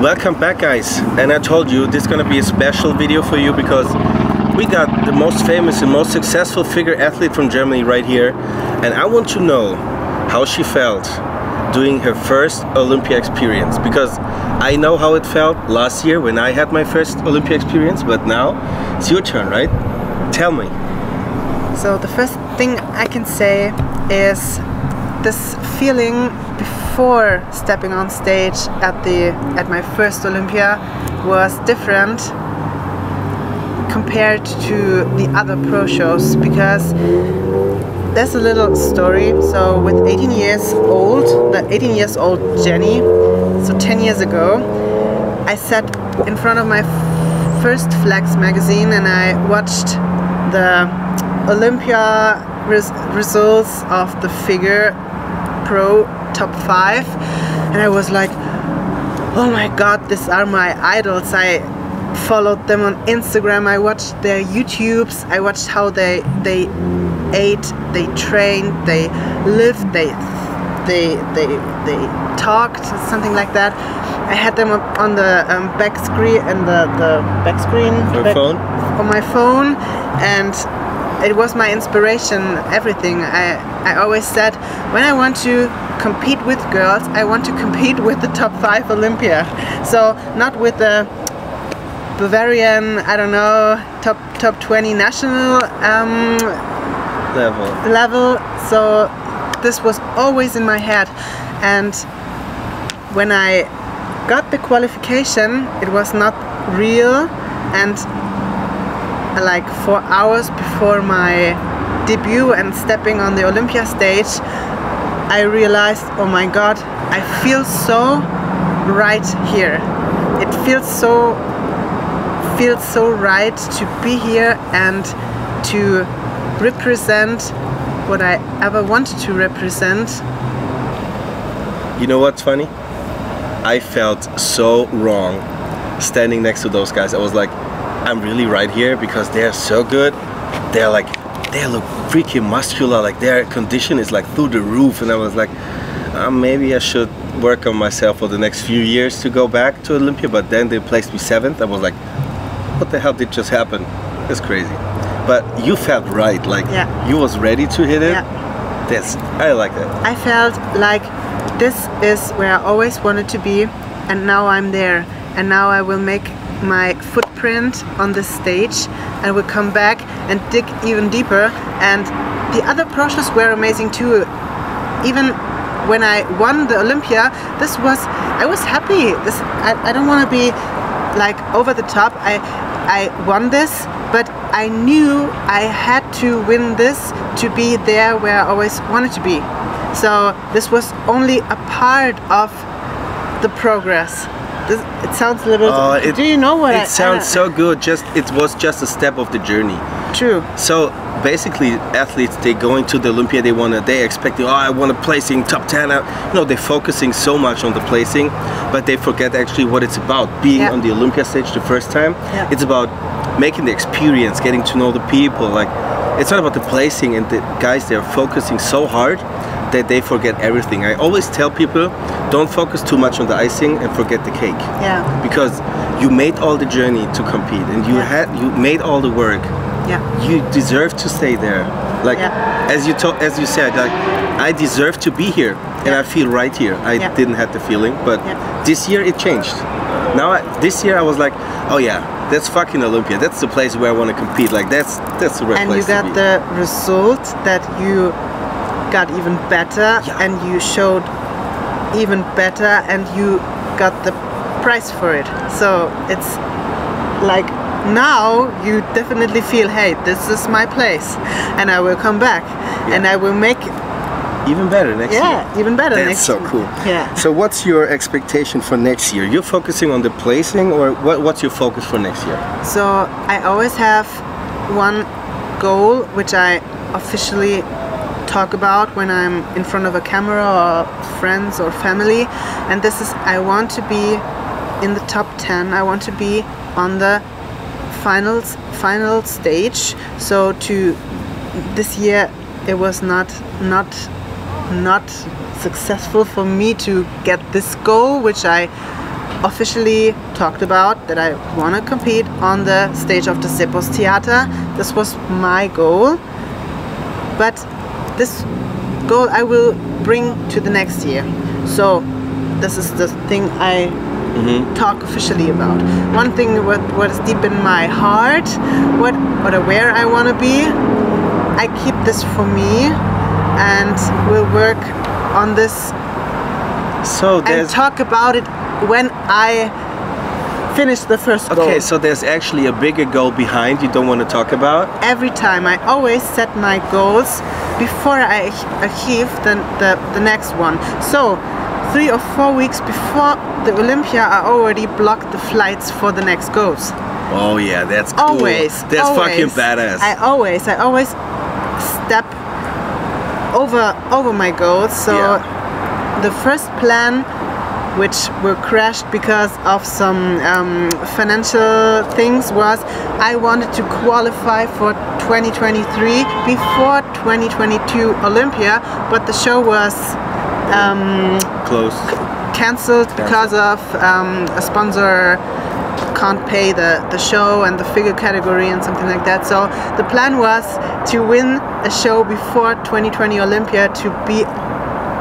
Welcome back, guys. And I told you this is gonna be a special video for you because we got the most famous and most successful figure athlete from Germany right here, and I want to know how she felt doing her first Olympia experience, because I know how it felt last year when I had my first Olympia experience, but now it's your turn, right? Tell me. So the first thing I can say is this feeling before stepping on stage at my first Olympia was different compared to the other pro shows, because there's a little story. So with 18 years old, the 18 years old Jenny, so 10 years ago, I sat in front of my first Flex magazine and I watched the Olympia results of the figure pro top 5, and I was like, oh my god, these are my idols. I followed them on Instagram, I watched their YouTubes, I watched how they ate, they trained, they lived, they talked, something like that. I had them on the back screen and the back screen on my phone, and it was my inspiration, everything. I always said, when I want to compete with girls, I want to compete with the top 5 Olympia. So not with the Bavarian, I don't know, top 20 national level. So this was always in my head, and when I got the qualification, it was not real, and like 4 hours before my debut and stepping on the Olympia stage, I realized, oh my god, I feel so right here. It feels so right to be here and to represent what I ever wanted to represent. You know what's funny? I felt so wrong standing next to those guys. I was like, I'm really right here because they're so good. They look freaking muscular, like their condition is like through the roof, and I was like, maybe I should work on myself for the next few years to go back to Olympia. But then they placed me 7th. I was like, what the hell did just happen? It's crazy. But you felt right, like you was ready to hit it. I like that. I felt like this is where I always wanted to be, and now I'm there, and now I will make my footprint on the stage and will come back and dig even deeper. And the other pro shows were amazing too. Even when I won the Olympia, I was happy. I don't want to be like over the top. I won this, but I knew I had to win this to be there where I always wanted to be. So this was only a part of the progress. It sounds a little... do you know what it sounds so good. It was just a step of the journey. True. So basically, athletes, they go into the Olympia, they expect, oh, I want to placing top 10. No, they're focusing so much on the placing, but they forget actually what it's about. Being on the Olympia stage the first time, it's about making the experience, getting to know the people. Like, it's not about the placing, and the guys, they're focusing so hard that they forget everything. I always tell people, don't focus too much on the icing and forget the cake. Yeah. Because you made all the journey to compete, and you made all the work. Yeah. You deserve to stay there. Like as you said, like I deserve to be here, and I feel right here. I didn't have the feeling, but this year it changed. Now this year I was like, oh yeah, that's fucking Olympia. That's the place where I want to compete. Like that's the right place to be. And you got the result that you got even better, and you showed even better, and you got the prize for it. So it's like now you definitely feel, hey, this is my place, and I will come back, and I will make even better next year. Yeah, even better next year. That's so cool. Yeah. So what's your expectation for next year? You're focusing on the placing, or what's your focus for next year? So I always have one goal which I officially talk about when I'm in front of a camera or friends or family, and this is, I want to be in the top 10. I want to be on the final stage. So this year it was not successful for me to get this goal, which I officially talked about that I want to compete on the stage of the Sepos Theater. This was my goal, but this goal I will bring to the next year. So this is the thing I talk officially about. One thing what is deep in my heart, what or where I want to be, I keep this for me and will work on this and talk about it when I finish the first goal. Okay, so there's actually a bigger goal behind you don't want to talk about? Every time I always set my goals before I achieve the next one. So 3 or 4 weeks before the Olympia, I already blocked the flights for the next goals. Oh yeah, that's cool. Always. That's fucking badass. I always step over my goals. So the first plan, which were crashed because of some financial things, was I wanted to qualify for 2023 before 2022 Olympia, but the show was cancelled because of a sponsor can't pay the show and the figure category and something like that. So the plan was to win a show before 2020 Olympia to be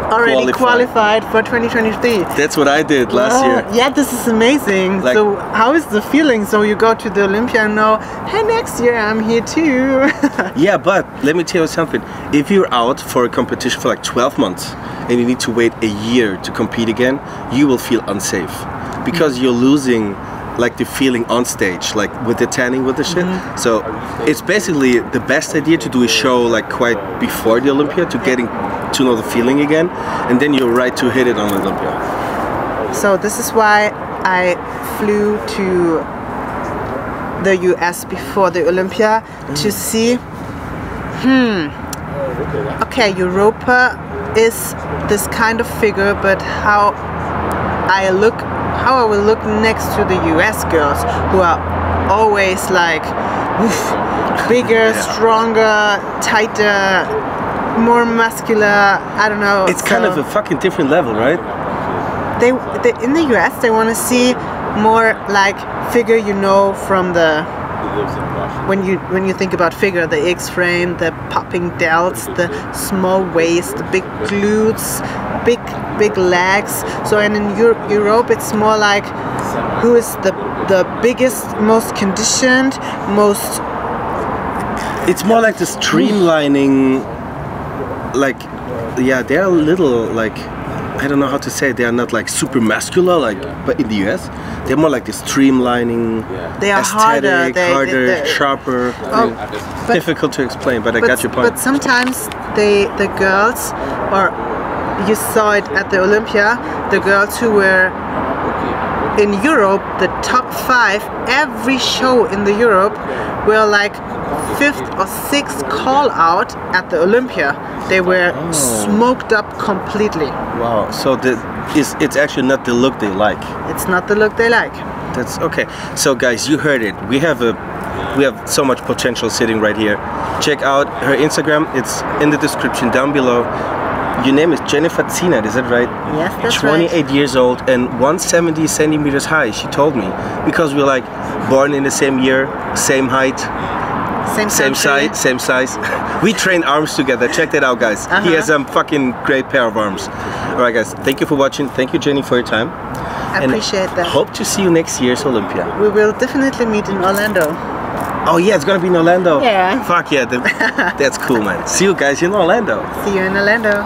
already qualified for 2023. That's what I did last year. Yeah, this is amazing. Like, so how is the feeling? So you go to the Olympia and know, hey, next year I'm here too. Yeah, but let me tell you something. If you're out for a competition for like 12 months and you need to wait a year to compete again, you will feel unsafe because you're losing like the feeling on stage, like with the tanning, with the shit. So it's basically the best idea to do a show like quite before the Olympia to getting to know the feeling again, and then you're right to hit it on Olympia. So this is why I flew to the US before the Olympia to see, okay, Europa is this kind of figure, but how I will look next to the US girls who are always like bigger, stronger, tighter, more muscular. I don't know. It's kind of a fucking different level, right? They in the US they want to see more like figure, you know, from the when you think about figure, the X-frame, the popping delts, the small waist, the big glutes, big legs. So and in Europe it's more like who is the biggest, most conditioned, most. It's more like the streamlining. Like, yeah, they're a little like, I don't know how to say, they are not like super muscular, like, but in the US they're more like the streamlining, they are aesthetic, harder, sharper. Difficult to explain, but I got your point. But sometimes the girls, or you saw it at the Olympia, the girls who were in Europe, the top 5, every show in the Europe were like 5th or 6th call out at the Olympia. They were smoked up completely. Wow, so it's actually not the look they like. It's not the look they like. That's okay. So guys, you heard it. We have so much potential sitting right here. Check out her Instagram. It's in the description down below. Your name is Jennifer Zienert, is that right? Yes, that's 28 years old and 170 centimeters high, she told me. Because we're like born in the same year, same height. Same size. We train arms together. Check that out, guys. He has a fucking great pair of arms. Alright guys, thank you for watching. Thank you, Jenny, for your time. I appreciate that. Hope to see you next year's Olympia. We will definitely meet in Orlando. Oh yeah, it's gonna be in Orlando. Yeah. Fuck yeah, that's cool, man. See you guys in Orlando. See you in Orlando.